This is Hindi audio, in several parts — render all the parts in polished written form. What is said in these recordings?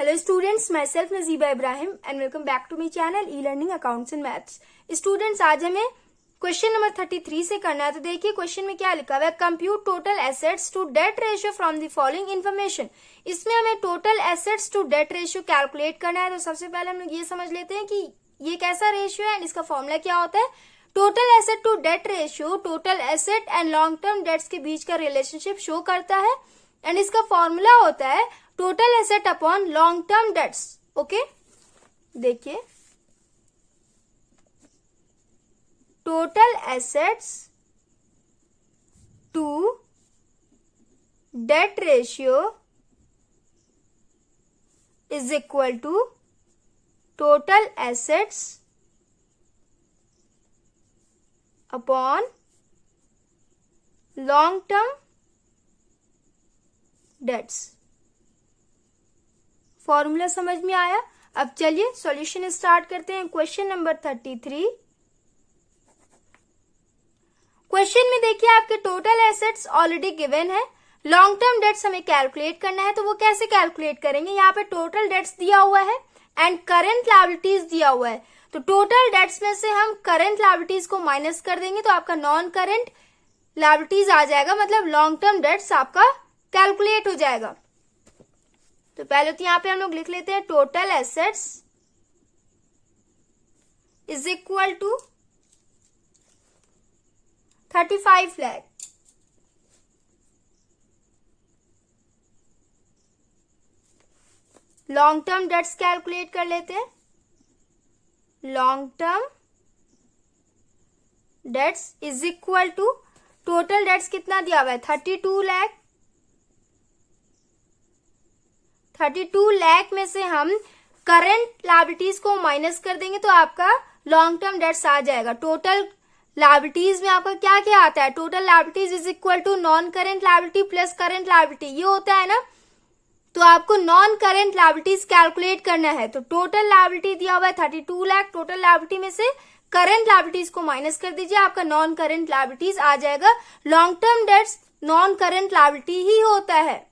Hello students, myself Nazeeba Ibrahim and welcome back to my channel e-learning accounts and maths. Students, आज हमें क्वेश्चन नंबर 33 से करना है। तो देखिए क्वेश्चन में क्या लिखा हुआ है, compute total assets to debt ratio from the following information. इसमें हमें total assets to debt ratio calculate करना है। तो सबसे पहले हम लोग ये समझ लेते हैं कि ये कैसा रेशियो है एंड इसका फॉर्मूला क्या होता है। Total asset to debt ratio total asset and long term debts के बीच का रिलेशनशिप शो करता है एंड इसका फॉर्मूला होता है total asset upon long term debts. Okay, देखिए total assets to debt ratio is equal to total assets upon long term debts. Formula समझ में आया। अब चलिए सॉल्यूशन स्टार्ट करते हैं। Question number 33। क्वेश्चन में देखिए आपके टोटल एसेट्स ऑलरेडी गिवन है, लॉन्ग टर्म डेट्स हमें कैलकुलेट करना है। तो वो कैसे कैलकुलेट करेंगे, यहाँ पे टोटल डेट्स दिया हुआ है एंड करंट लायबिलिटीज दिया हुआ है। तो टोटल डेट्स में से हम करंट लायबिलिटीज को माइनस कर देंगे तो आपका नॉन करंट लायबिलिटीज आ जाएगा, मतलब लॉन्ग टर्म डेट्स आपका कैलकुलेट हो जाएगा। तो पहले तो यहाँ पे हम लोग लिख लेते हैं total assets is equal to 35 lakh. Long term debts calculate कर लेते हैं। Long term debts is equal to total debts कितना दिया हुआ है 32 लाख। 32 लाख में से हम करंट लायबिलिटीज को माइनस कर देंगे तो आपका लॉन्ग टर्म डेट्स आ जाएगा। टोटल लायबिलिटीज में आपका क्या क्या आता है, total liabilities is equal to non current liability plus current liability, ये होता है ना। तो आपको नॉन करंट लायबिलिटीज कैलकुलेट करना है। तो टोटल लायबिलिटी दिया हुआ है 32 लाख, टोटल लायबिलिटी में से करंट लायबिलिटीज को माइनस कर दीजिए, आपका नॉन करंट लायबिलिटीज आ जाएगा। Long term debts non current liability ही होता है।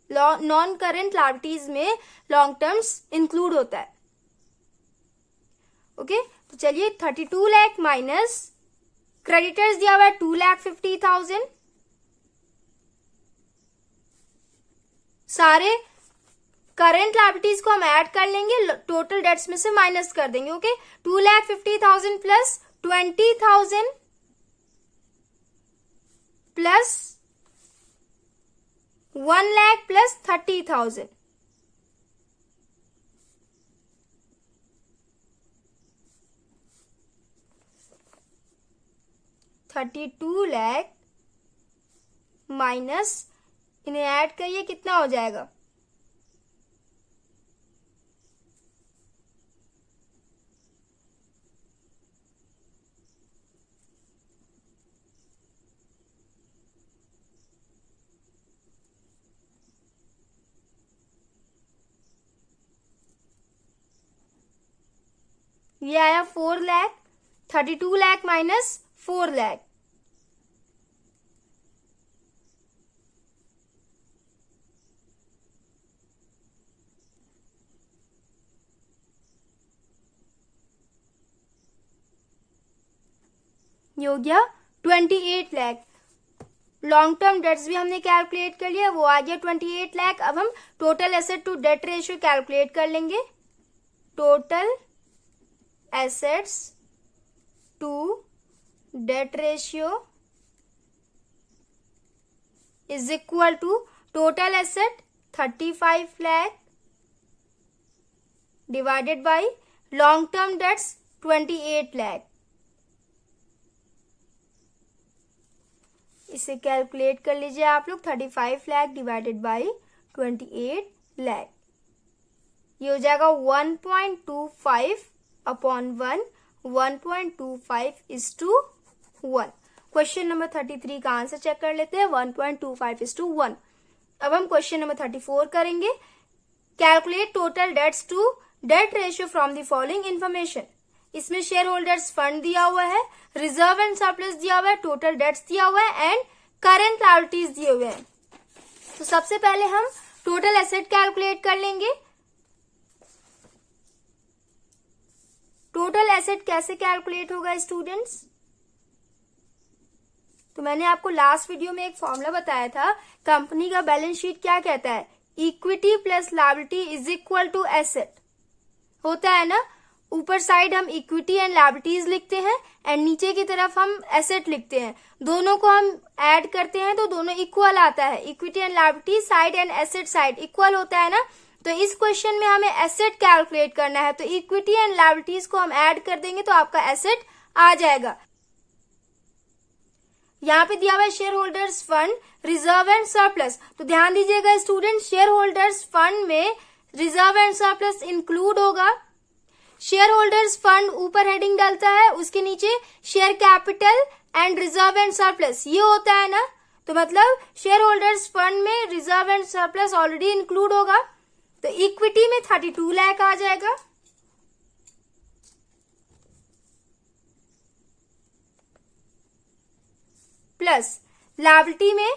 नॉन करंट लायबिलिटीज में लॉन्ग टर्म्स इंक्लूड होता है। ओके, तो चलिए 32 लाख माइनस क्रेडिटर्स दिया हुआ है 2,50,000। सारे करंट लायबिलिटीज को हम ऐड कर लेंगे, टोटल डेट्स में से माइनस कर देंगे। Okay, 2,50,000 plus 20,000 plus 1 lakh plus 30,000। $32 lakh minus इन्हें ऐड करिए, कितना हो जाएगा ये आया 4 लाख। 32 लाख माइनस 4 लाख, ये हो गया 28 लाख। लॉन्ग टर्म डेट्स भी हमने कैलकुलेट कर लिया, वो आ गया 28 लाख। अब हम total asset to debt ratio calculate कर लेंगे। Total assets to debt ratio is equal to total asset 35 lakh divided by long term debts 28 lakh. इसे कैलकुलेट कर लीजिए आप लोग। 35 लाख डिवाइडेड बाय 28 लाख, ये हो जाएगा 1.25 अपॉन 1, 1.25:1। क्वेश्चन नंबर 33 का आंसर चेक कर लेते हैं, 1.25:1। अब हम क्वेश्चन नंबर 34 करेंगे। Calculate total debts to debt ratio from the following information. इसमें शेयर होल्डर्स फंड दिया हुआ है, रिजर्व एंड सरप्लस दिया हुआ है, टोटल डेट्स दिया हुआ है एंड करंट लायबिलिटीज दिए हुए हैं। तो सबसे पहले हम टोटल एसेट कैलकुलेट कर लेंगे। टोटल एसेट कैसे कैलकुलेट होगा स्टूडेंट्स? तो मैंने आपको लास्ट वीडियो में एक फॉर्मूला बताया था, कंपनी का बैलेंस शीट क्या कहता है, equity plus liability is equal to asset होता है ना। ऊपर साइड हम इक्विटी एंड लायबिलिटीज लिखते हैं एंड नीचे की तरफ हम एसेट लिखते हैं, दोनों को हम ऐड करते हैं तो दोनों इक्वल आता है। Equity and liability side and asset side equal होता है ना। तो इस क्वेश्चन में हमें एसेट कैलकुलेट करना है, तो इक्विटी एंड लायबिलिटीज को हम ऐड कर देंगे तो आपका एसेट आ जाएगा। यहाँ पे दिया हुआ है share holders fund, reserve and surplus. तो ध्यान दीजिएगा स्टूडेंट, शेयर होल्डर्स फंड में रिजर्व एंड सरप्लस इंक्लूड होगा। शेयर होल्डर्स फंड ऊपर हेडिंग डालता है, उसके नीचे share capital and reserve and surplus ये होता है ना। तो मतलब शेयर होल्डर्स फंड में reserve and surplus already include होगा। तो इक्विटी में 32 लाख आ जाएगा, प्लस लायबिलिटी में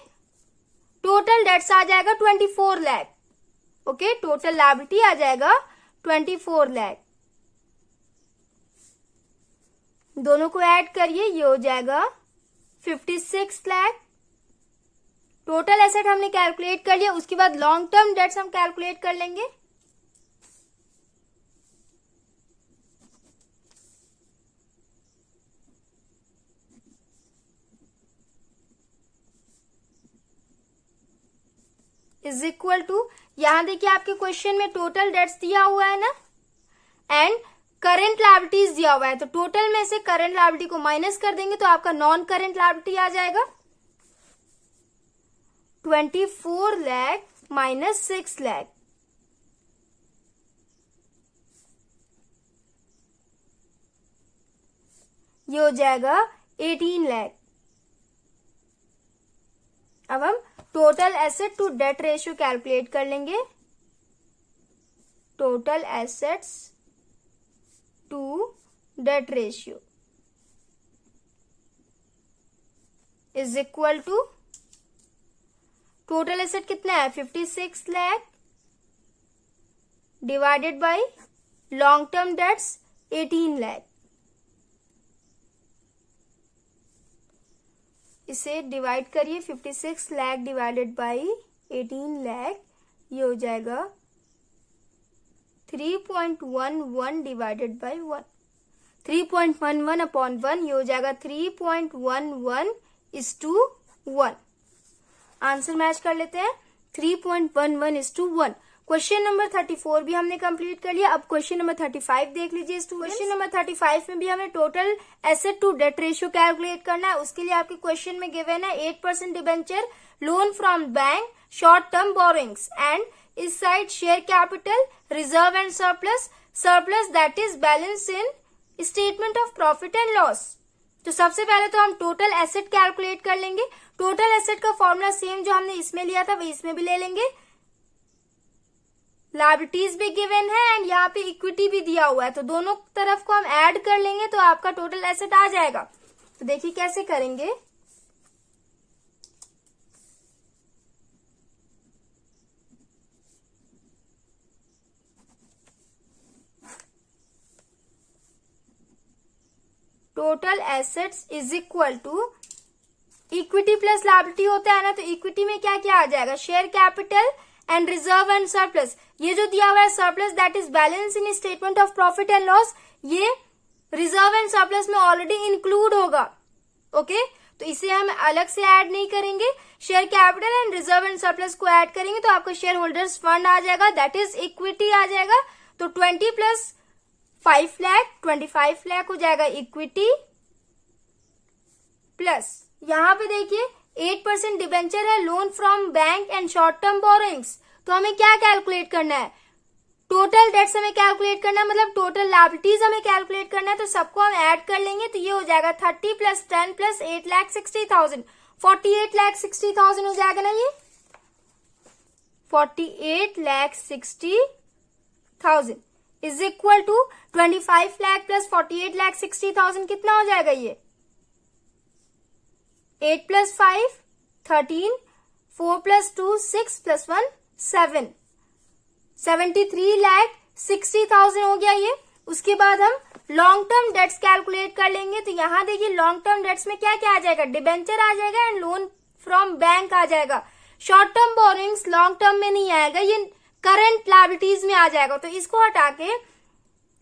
टोटल डेट्स आ जाएगा 24 लाख। ओके, टोटल लायबिलिटी आ जाएगा 24 लाख। दोनों को ऐड करिए, ये हो जाएगा 56 लाख। टोटल एसेट हमने कैलकुलेट कर लिया, उसके बाद लॉन्ग टर्म डेट्स हम कैलकुलेट कर लेंगे। इज इक्वल टू, यहां देखिए आपके क्वेश्चन में टोटल डेट्स दिया हुआ है ना एंड करंट लायबिलिटीज दिया हुआ है। तो टोटल में से करंट लायबिलिटी को माइनस कर देंगे तो आपका नॉन करंट लायबिलिटी आ जाएगा 24 लाख माइनस 6 लाख। ये हो जाएगा 18 लाख। अब हम total asset to debt ratio calculate कर लेंगे। Total assets to debt ratio is equal to, total asset कितना है 56 lakh divided by long term debts 18 lakh. इसे डिवाइड करिए, 56 लाख डिवाइडेड बाय 18 लाख, ये हो जाएगा 3.11 डिवाइडेड बाय 1, 3.11 अपॉन 1, ये हो जाएगा 3.11:1। आंसर मैच कर लेते हैं, 3.11:1। क्वेश्चन नंबर 34 भी हमने कंप्लीट कर लिया। अब क्वेश्चन नंबर 35 देख लीजिए स्टूडेंट्स। क्वेश्चन नंबर 35 में भी हमें total asset to debt ratio calculate करना है। उसके लिए आपके क्वेश्चन में गिवन है 8% debenture, loan from bank, short term borrowings and इस side share capital, reserve and surplus, surplus that is balance in statement of profit and loss. तो सबसे पहले तो हम टोटल एसेट कैलकुलेट कर लेंगे। टोटल एसेट का फॉर्मूला सेम जो हमने इसमें लिया था वही इसमें भी ले लेंगे। लायबिलिटीज भी गिवन है एंड यहाँ पे इक्विटी भी दिया हुआ है, तो दोनों तरफ को हम ऐड कर लेंगे तो आपका टोटल एसेट आ जाएगा। तो देखिए कैसे करेंगे। Total assets is equal to equity plus liability होता है ना, तो इक्विटी में क्या क्या आ जाएगा, share capital and reserve and surplus. ये जो दिया हुआ है surplus that is balance in statement of profit and loss, ये रिजर्व एंड सरप्लस में ऑलरेडी इंक्लूड होगा। ओके, तो इसे हम अलग से ऐड नहीं करेंगे। Share capital and reserve and surplus को ऐड करेंगे तो आपका शेयर होल्डर्स फंड आ जाएगा, दैट इज इक्विटी आ जाएगा। तो 20 प्लस 5 लाख 25 लाख हो जाएगा इक्विटी, प्लस यहां पे देखिए 8% डिबेंचर है, loan from bank and short term borrowings. तो हमें क्या कैलकुलेट करना है, टोटल डेट्स हमें कैलकुलेट करना है, मतलब टोटल लायबिलिटीज हमें कैलकुलेट करना है। तो सबको हम ऐड कर लेंगे तो ये हो जाएगा 30 प्लस 10 प्लस 8,60,000, 48,60,000 हो जाएगा ना। ये 48,60,000 is equal to 25 lakh plus 48,60,000 कितना हो जाएगा, ये 8 प्लस 5 13, 4 प्लस 2 6 प्लस 1 7, 73,60,000 हो गया ये। उसके बाद हम लॉन्ग टर्म डेट्स कैलकुलेट कर लेंगे। तो यहाँ देखिए लॉन्ग टर्म डेट्स में क्या क्या आ जाएगा, डिबेंचर आ जाएगा एंड लोन फ्रॉम बैंक आ जाएगा। Short term borrowings long term में नहीं आएगा, ये करंट लायबिलिटीज में आ जाएगा। तो इसको हटा के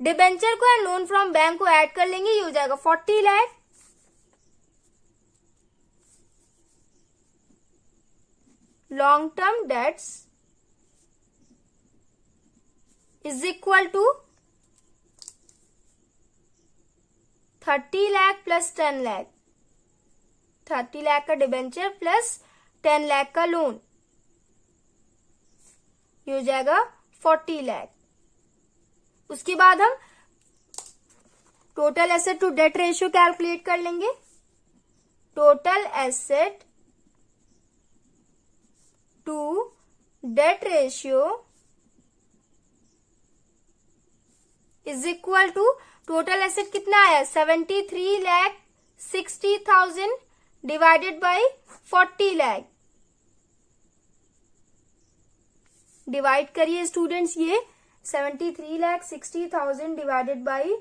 डिबेंचर को एंड लोन फ्रॉम बैंक को ऐड कर लेंगे, ये हो जाएगा 40 lakh. Long term debts is equal to 30 lakh plus 10 lakh, 30 lakh का डिबेंचर प्लस 10 लाख का लोन, ये हो जाएगा 40 लाख। उसके बाद हम total asset to debt ratio calculate कर लेंगे। Total asset to debt ratio is equal to, total asset कितना आया 73,60,000 डिवाइडेड बाई 40 लाख। डिवाइड करिए स्टूडेंट्स, ये 73,60,000 डिवाइडेड बाई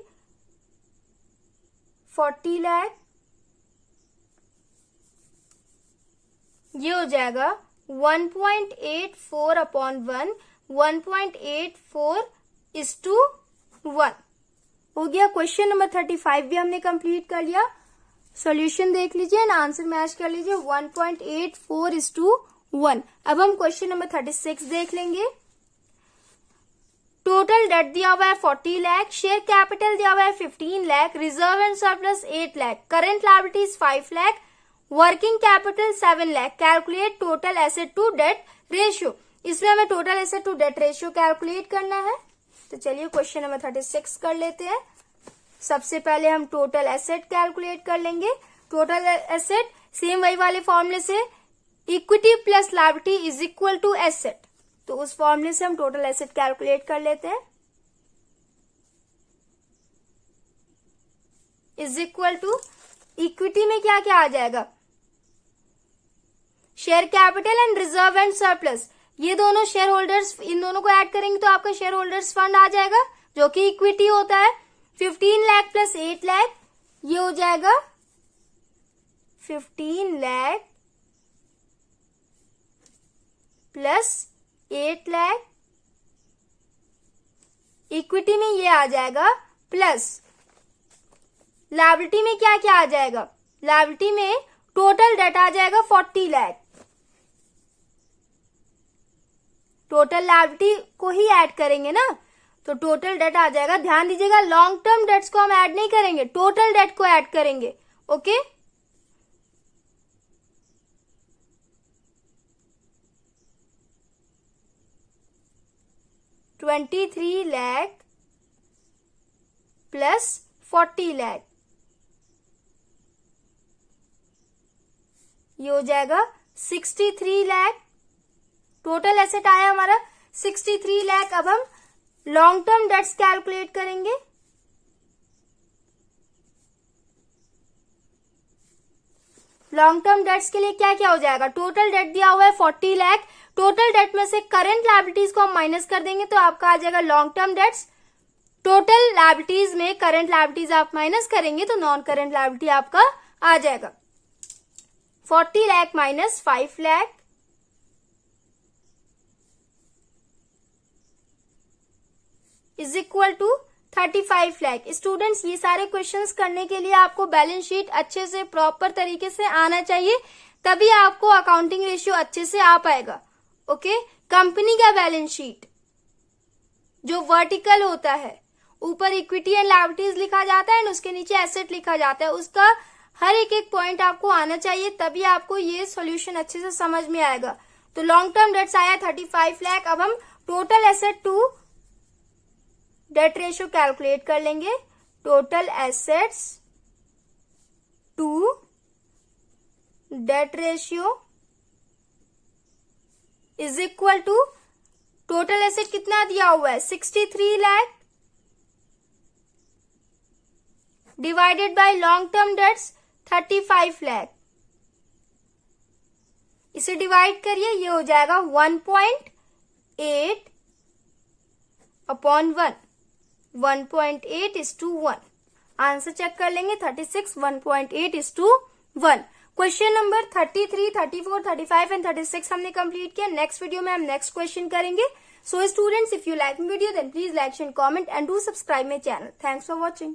40 लाख, ये हो जाएगा 1.84 अपॉन 1, 1.84:1 हो गया। क्वेश्चन नंबर 35 भी हमने कंप्लीट कर लिया। सॉल्यूशन देख लीजिए एंड आंसर मैच कर लीजिए 1.84:1। अब हम क्वेश्चन नंबर 36 देख लेंगे। टोटल डेट दिया हुआ है 40 लाख, शेयर कैपिटल दिया हुआ है 15 lakh, reserve and surplus 8 lakh, current liabilities 5 lakh, working capital 7 lakh. Calculate total asset to debt ratio. इसमें हमें total asset to debt ratio calculate करना है। तो चलिए क्वेश्चन नंबर 36 कर लेते हैं। सबसे पहले हम टोटल एसेट कैलकुलेट कर लेंगे। टोटल एसेट सेम वही वाले फॉर्मूले से, equity plus liability is equal to asset, तो उस फॉर्मूले से हम टोटल एसेट कैलकुलेट कर लेते हैं। इज इक्वल टू इक्विटी में क्या क्या आ जाएगा, share capital and reserve and surplus, ये दोनों शेयर होल्डर्स, इन दोनों को ऐड करेंगे तो आपका शेयर होल्डर्स फंड आ जाएगा जो कि इक्विटी होता है। 15 लाख प्लस 8 लाख, ये हो जाएगा 15 लाख प्लस 8 लाख। इक्विटी में ये आ जाएगा, प्लस लायबिलिटी में क्या क्या आ जाएगा, लायबिलिटी में टोटल डेट आ जाएगा 40 लाख। टोटल लायबिलिटी को ही ऐड करेंगे ना, तो टोटल डेट आ जाएगा। ध्यान दीजिएगा लॉन्ग टर्म डेट्स को हम ऐड नहीं करेंगे, टोटल डेट को ऐड करेंगे। ओके, $23 लाख प्लस 40 लाख, ये हो जाएगा 63 लाख। टोटल एसेट आया हमारा 63 लाख। अब हम लॉन्ग टर्म डेट्स कैलकुलेट करेंगे। लॉन्ग टर्म डेट्स के लिए क्या क्या हो जाएगा, टोटल डेट दिया हुआ है 40 लाख, टोटल डेट में से करंट लायबिलिटीज को हम माइनस कर देंगे तो आपका आ जाएगा long term debts. Total liabilities में करंट लायबिलिटीज आप माइनस करेंगे तो नॉन करंट लायबिलिटी आपका आ जाएगा 40 lakh minus 5 lakh, is equal to 35 lakh. Students, ये सारे क्वेश्चंस करने के लिए आपको बैलेंस शीट अच्छे से प्रॉपर तरीके से आना चाहिए, तभी आपको अकाउंटिंग रेशियो अच्छे से आ पाएगा। ओके, कंपनी का बैलेंस शीट जो वर्टिकल होता है, ऊपर इक्विटी एंड लायबिलिटीज लिखा जाता है एंड उसके नीचे एसेट लिखा जाता है, उसका हर एक एक पॉइंट आपको आना चाहिए, तभी आपको ये सॉल्यूशन अच्छे से समझ में आएगा। तो लॉन्ग टर्म डेट्स आया 35 लाख। अब हम total asset to debt ratio calculate कर लेंगे। Total assets to debt ratio is equal to, total asset कितना दिया हुआ है 63 lakh divided by long term debts 35 lakh. इसे डिवाइड करिए, ये हो जाएगा 1.8 अपॉन 1, 1.8:1। आंसर चेक कर लेंगे 36 1.8:1। क्वेश्चन नंबर 33, 34, 35 एंड 36 हमने कंप्लीट किया। नेक्स्ट वीडियो में हम नेक्स्ट क्वेश्चन करेंगे। So students, if you like video then please like, share, comment and do subscribe my channel. Thanks for watching.